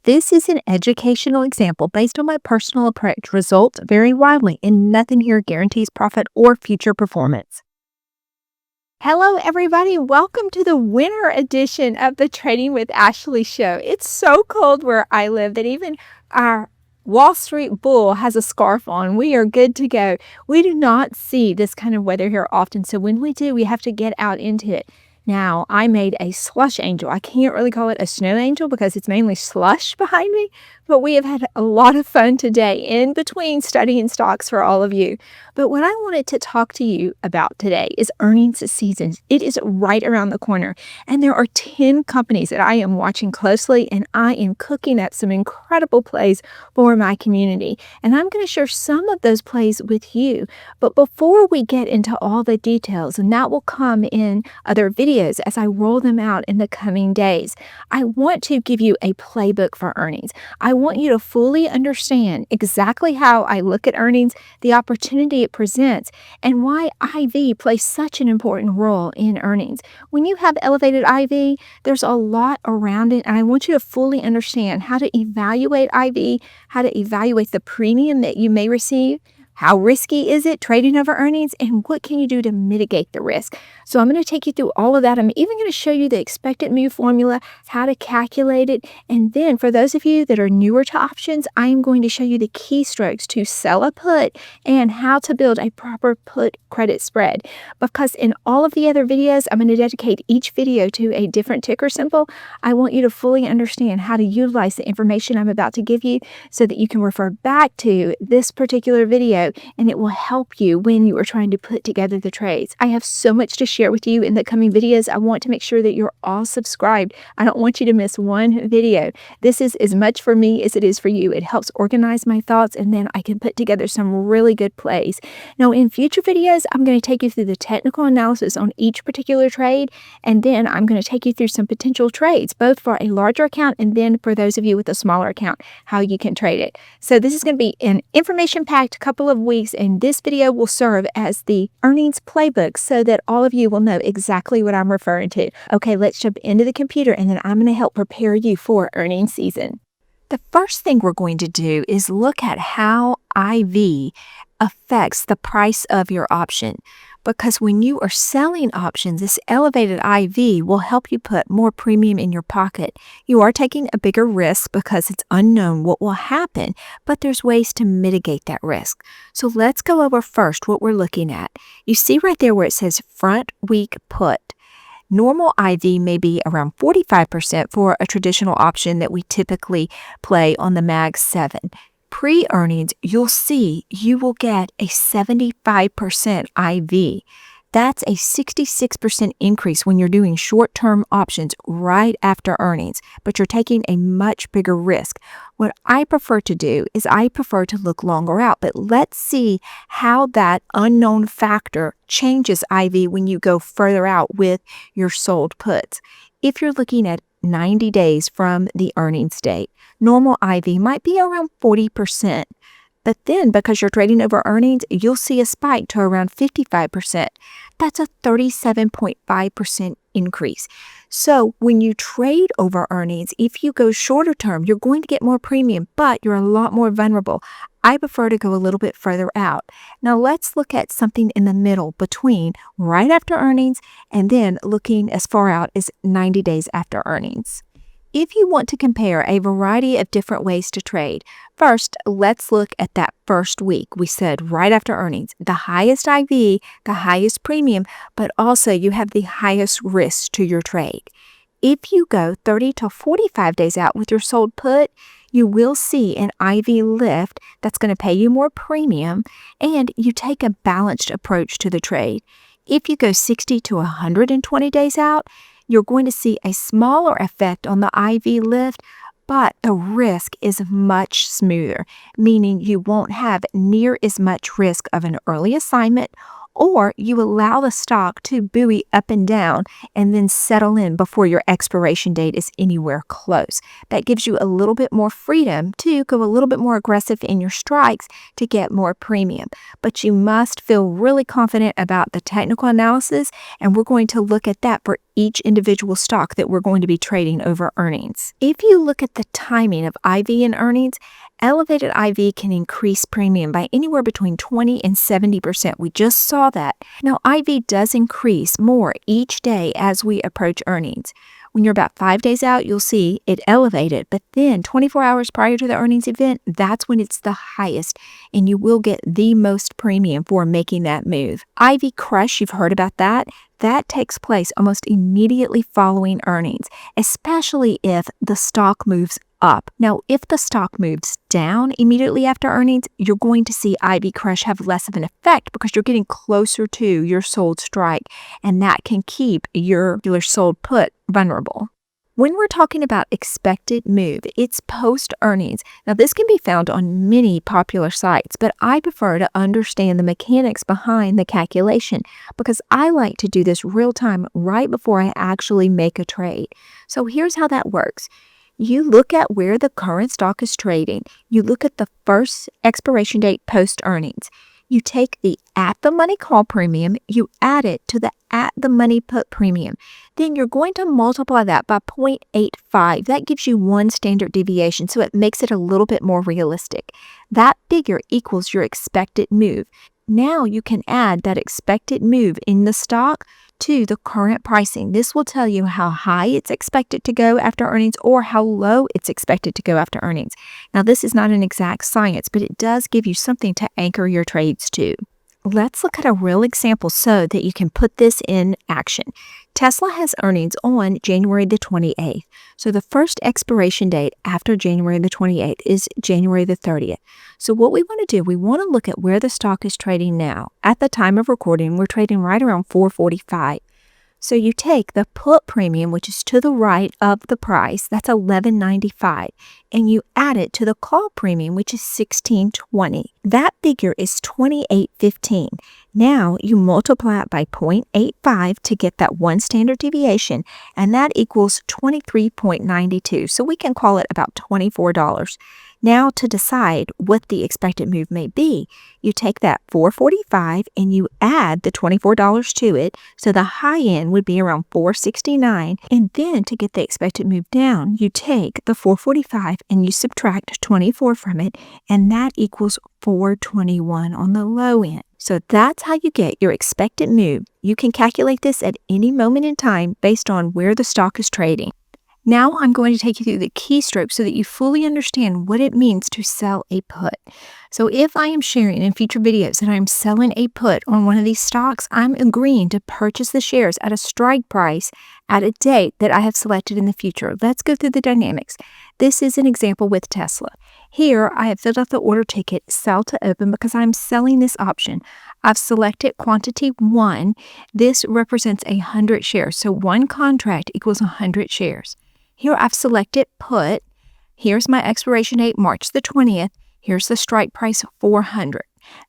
This is an educational example based on my personal approach. Results vary widely, and nothing here guarantees profit or future performance. Hello, everybody. Welcome to the winter edition of the Trading with Ashley show. It's so cold where I live that even our Wall Street bull has a scarf on. We are good to go. We do not see this kind of weather here often, so when we do, we have to get out into it. Now, I made a slush angel. I can't really call it a snow angel because it's mainly slush behind me, but we have had a lot of fun today in between studying stocks for all of you. But what I wanted to talk to you about today is earnings season. It is right around the corner, and there are 10 companies that I am watching closely, and I am cooking up some incredible plays for my community. And I'm going to share some of those plays with you. But before we get into all the details, and that will come in other videos as I roll them out in the coming days, I want to give you a playbook for earnings. I want you to fully understand exactly how I look at earnings, the opportunity it presents, and why IV plays such an important role in earnings. When you have elevated IV, there's a lot around it, and I want you to fully understand how to evaluate IV, how to evaluate the premium that you may receive. How risky is it trading over earnings, and what can you do to mitigate the risk? So I'm going to take you through all of that. I'm even going to show you the expected move formula, how to calculate it, and then for those of you that are newer to options, I am going to show you the keystrokes to sell a put and how to build a proper put credit spread. Because in all of the other videos, I'm going to dedicate each video to a different ticker symbol. I want you to fully understand how to utilize the information I'm about to give you so that you can refer back to this particular video and it will help you when you are trying to put together the trades. I have so much to share with you in the coming videos. I want to make sure that you're all subscribed. I don't want you to miss one video. This is as much for me as it is for you. It helps organize my thoughts, and then I can put together some really good plays. Now, in future videos, I'm going to take you through the technical analysis on each particular trade, and then I'm going to take you through some potential trades, both for a larger account and then for those of you with a smaller account, how you can trade it. So this is going to be an information-packed couple of weeks, and this video will serve as the earnings playbook so that all of you will know exactly what I'm referring to. Okay, let's jump into the computer, and then I'm going to help prepare you for earnings season. The first thing we're going to do is look at how IV affects the price of your option. Because when you are selling options, this elevated IV will help you put more premium in your pocket. You are taking a bigger risk because it's unknown what will happen, but there's ways to mitigate that risk. So let's go over first what we're looking at. You see right there where it says front week put. Normal IV may be around 45% for a traditional option that we typically play on the Mag 7. Pre-earnings, you'll see you will get a 75% IV. That's a 66% increase when you're doing short-term options right after earnings, but you're taking a much bigger risk. What I prefer to do is I prefer to look longer out, but let's see how that unknown factor changes IV when you go further out with your sold puts. If you're looking at 90 days from the earnings date, normal IV might be around 40%. But then, because you're trading over earnings, you'll see a spike to around 55%. That's a 37.5% increase. So when you trade over earnings, if you go shorter term, you're going to get more premium, but you're a lot more vulnerable. I prefer to go a little bit further out. Now let's look at something in the middle between right after earnings and then looking as far out as 90 days after earnings. If you want to compare a variety of different ways to trade, first, let's look at that first week. We said right after earnings, the highest IV, the highest premium, but also you have the highest risk to your trade. If you go 30 to 45 days out with your sold put, you will see an IV lift that's going to pay you more premium, and you take a balanced approach to the trade. If you go 60 to 120 days out, you're going to see a smaller effect on the IV lift, but the risk is much smoother, meaning you won't have near as much risk of an early assignment or you allow the stock to buoy up and down and then settle in before your expiration date is anywhere close. That gives you a little bit more freedom to go a little bit more aggressive in your strikes to get more premium. But you must feel really confident about the technical analysis, and we're going to look at that for each individual stock that we're going to be trading over earnings. If you look at the timing of IV and earnings, elevated IV can increase premium by anywhere between 20 and 70%. We just saw that. Now, IV does increase more each day as we approach earnings. When you're about 5 days out, you'll see it elevated, but then 24 hours prior to the earnings event, that's when it's the highest, and you will get the most premium for making that move. IV crush, you've heard about that. That takes place almost immediately following earnings, especially if the stock moves up. Now, if the stock moves down immediately after earnings, you're going to see IV crush have less of an effect because you're getting closer to your sold strike, and that can keep your sold put vulnerable. When we're talking about expected move, it's post-earnings. Now, this can be found on many popular sites, but I prefer to understand the mechanics behind the calculation because I like to do this real time right before I actually make a trade. So here's how that works. You look at where the current stock is trading. You look at the first expiration date post-earnings. You take the at-the-money call premium, you add it to the at-the-money put premium. Then you're going to multiply that by 0.85. That gives you one standard deviation, so it makes it a little bit more realistic. That figure equals your expected move. Now you can add that expected move in the stock to the current pricing. This will tell you how high it's expected to go after earnings or how low it's expected to go after earnings. Now, this is not an exact science, but it does give you something to anchor your trades to. Let's look at a real example so that you can put this in action. Tesla has earnings on January the 28th. So the first expiration date after January the 28th is January the 30th. So what we want to do, we want to look at where the stock is trading now. At the time of recording, we're trading right around $4.45. So you take the put premium, which is to the right of the price, that's $11.95, and you add it to the call premium, which is $16.20. That figure is $28.15. Now you multiply it by 0.85 to get that one standard deviation, and that equals 23.92. So we can call it about $24. Now to decide what the expected move may be, you take that $4.45 and you add the $24 to it. So the high end would be around $4.69. And then to get the expected move down, you take the $4.45 and you subtract 24 from it, and that equals $4.21 on the low end. So that's how you get your expected move. You can calculate this at any moment in time based on where the stock is trading. Now I'm going to take you through the keystrokes so that you fully understand what it means to sell a put. So if I am sharing in future videos that I'm selling a put on one of these stocks, I'm agreeing to purchase the shares at a strike price at a date that I have selected in the future. Let's go through the dynamics. This is an example with Tesla. Here I have filled out the order ticket, sell to open, because I'm selling this option. I've selected quantity 1. This represents 100 shares. So one contract equals 100 shares. Here I've selected put. Here's my expiration date, March the 20th. Here's the strike price, 400.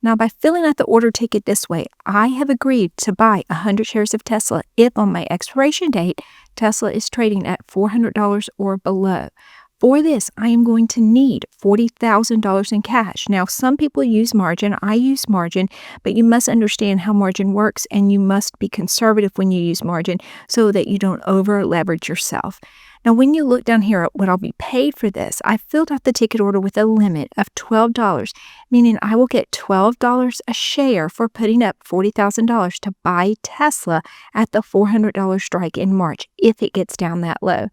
Now, by filling out the order ticket this way, I have agreed to buy 100 shares of Tesla if on my expiration date, Tesla is trading at $400 or below. For this, I am going to need $40,000 in cash. Now, some people use margin. I use margin, but you must understand how margin works, and you must be conservative when you use margin so that you don't over leverage yourself. Now, when you look down here at what I'll be paid for this, I filled out the ticket order with a limit of $12, meaning I will get $12 a share for putting up $40,000 to buy Tesla at the $400 strike in March if it gets down that low.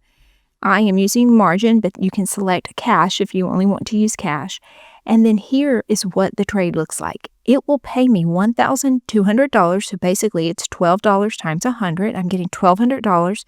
I am using margin, but you can select cash if you only want to use cash. And then here is what the trade looks like. It will pay me $1,200, so basically it's $12 times 100. I'm getting $1,200.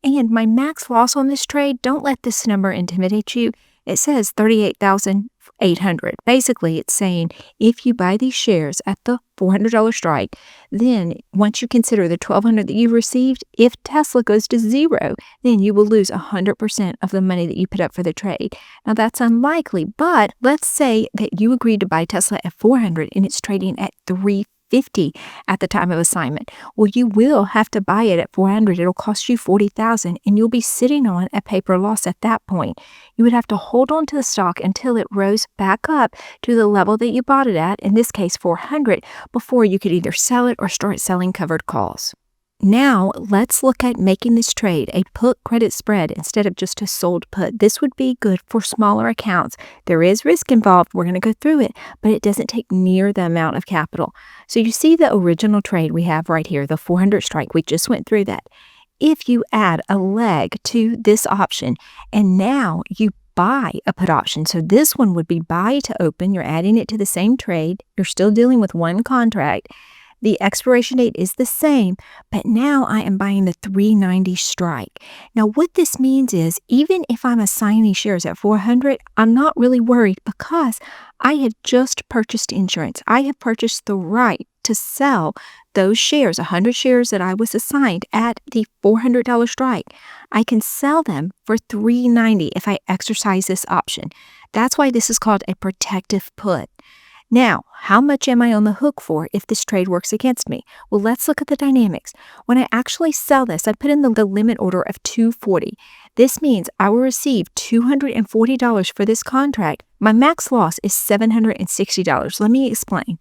And my max loss on this trade, don't let this number intimidate you. It says 38,800. Basically, it's saying if you buy these shares at the $400 strike, then once you consider the $1,200 that you received, if Tesla goes to zero, then you will lose 100% of the money that you put up for the trade. Now, that's unlikely, but let's say that you agreed to buy Tesla at $400 and it's trading at $350. $450 at the time of assignment. Well, you will have to buy it at $400. It'll cost you $40,000 and you'll be sitting on a paper loss at that point. You would have to hold on to the stock until it rose back up to the level that you bought it at, in this case $400, before you could either sell it or start selling covered calls. Now, let's look at making this trade a put credit spread instead of just a sold put. This would be good for smaller accounts. There is risk involved. We're going to go through it, but it doesn't take near the amount of capital. So you see the original trade we have right here, the 400 strike. We just went through that. If you add a leg to this option and now you buy a put option, so this one would be buy to open. You're adding it to the same trade. You're still dealing with one contract. The expiration date is the same, but now I am buying the 390 strike. Now, what this means is even if I'm assigning shares at 400, I'm not really worried because I have just purchased insurance. I have purchased the right to sell those shares, 100 shares that I was assigned at the $400 strike. I can sell them for $390 if I exercise this option. That's why this is called a protective put. Now, how much am I on the hook for if this trade works against me? Well, let's look at the dynamics. When I actually sell this, I put in the limit order of $240. This means I will receive $240 for this contract. My max loss is $760. Let me explain.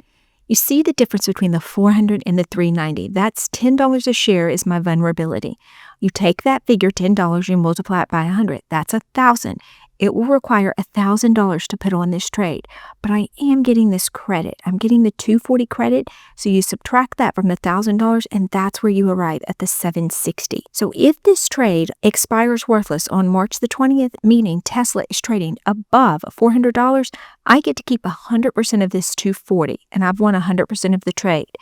You see the difference between the 400 and the 390. That's $10 a share is my vulnerability. You take that figure, $10, you multiply it by 100. That's $1,000. It will require $1,000 to put on this trade, but I am getting this credit. I'm getting the $240 credit, so you subtract that from the $1,000, and that's where you arrive at the $760. So if this trade expires worthless on March the 20th, meaning Tesla is trading above $400, I get to keep 100% of this $240, and I've won 100% of the trade.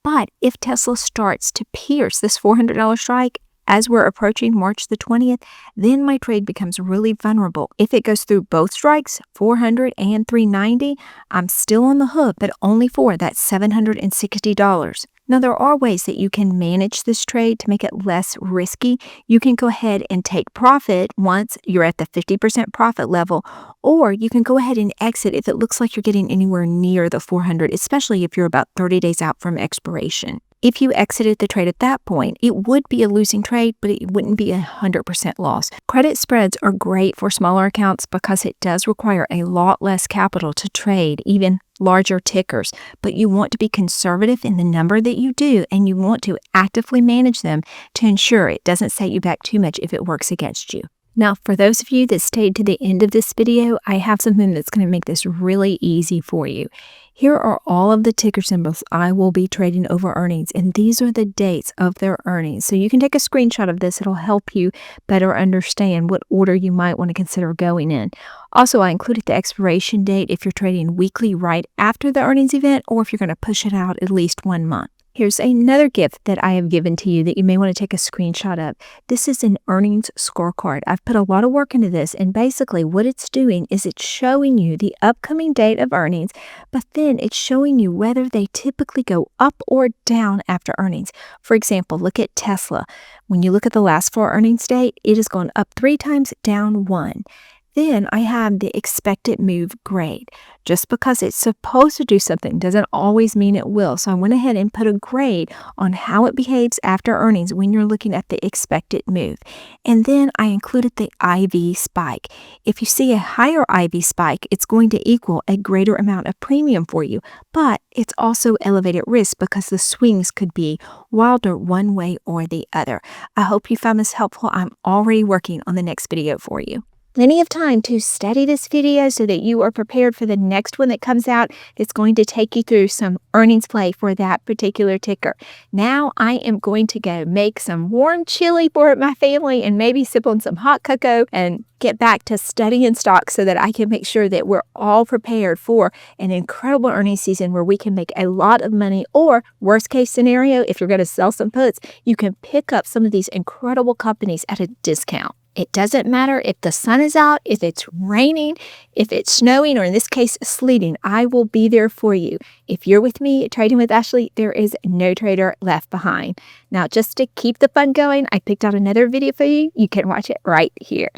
But if Tesla starts to pierce this $400 strike, as we're approaching March the 20th, then my trade becomes really vulnerable. If it goes through both strikes, 400 and 390, I'm still on the hook, but only for that $760. Now, there are ways that you can manage this trade to make it less risky. You can go ahead and take profit once you're at the 50% profit level, or you can go ahead and exit if it looks like you're getting anywhere near the 400, especially if you're about 30 days out from expiration. If you exited the trade at that point, it would be a losing trade, but it wouldn't be 100% loss. Credit spreads are great for smaller accounts because it does require a lot less capital to trade, even larger tickers. But you want to be conservative in the number that you do, and you want to actively manage them to ensure it doesn't set you back too much if it works against you. Now, for those of you that stayed to the end of this video, I have something that's going to make this really easy for you. Here are all of the ticker symbols I will be trading over earnings, and these are the dates of their earnings. So you can take a screenshot of this. It'll help you better understand what order you might want to consider going in. Also, I included the expiration date if you're trading weekly right after the earnings event, or if you're going to push it out at least 1 month. Here's another gift that I have given to you that you may want to take a screenshot of. This is an earnings scorecard. I've put a lot of work into this, and basically what it's doing is it's showing you the upcoming date of earnings, but then it's showing you whether they typically go up or down after earnings. For example, look at Tesla. When you look at the last 4 earnings date, it has gone up 3 times, down 1. Then I have the expected move grade. Just because it's supposed to do something doesn't always mean it will. So I went ahead and put a grade on how it behaves after earnings when you're looking at the expected move. And then I included the IV spike. If you see a higher IV spike, it's going to equal a greater amount of premium for you. But it's also elevated risk because the swings could be wilder one way or the other. I hope you found this helpful. I'm already working on the next video for you. Plenty of time to study this video so that you are prepared for the next one that comes out. It's going to take you through some earnings play for that particular ticker. Now I am going to go make some warm chili for my family and maybe sip on some hot cocoa and get back to studying stocks so that I can make sure that we're all prepared for an incredible earnings season where we can make a lot of money, or worst case scenario, if you're going to sell some puts, you can pick up some of these incredible companies at a discount. It doesn't matter if the sun is out, if it's raining, if it's snowing, or in this case, sleeting. I will be there for you. If you're with me at Trading with Ashley, there is no trader left behind. Now, just to keep the fun going, I picked out another video for you. You can watch it right here.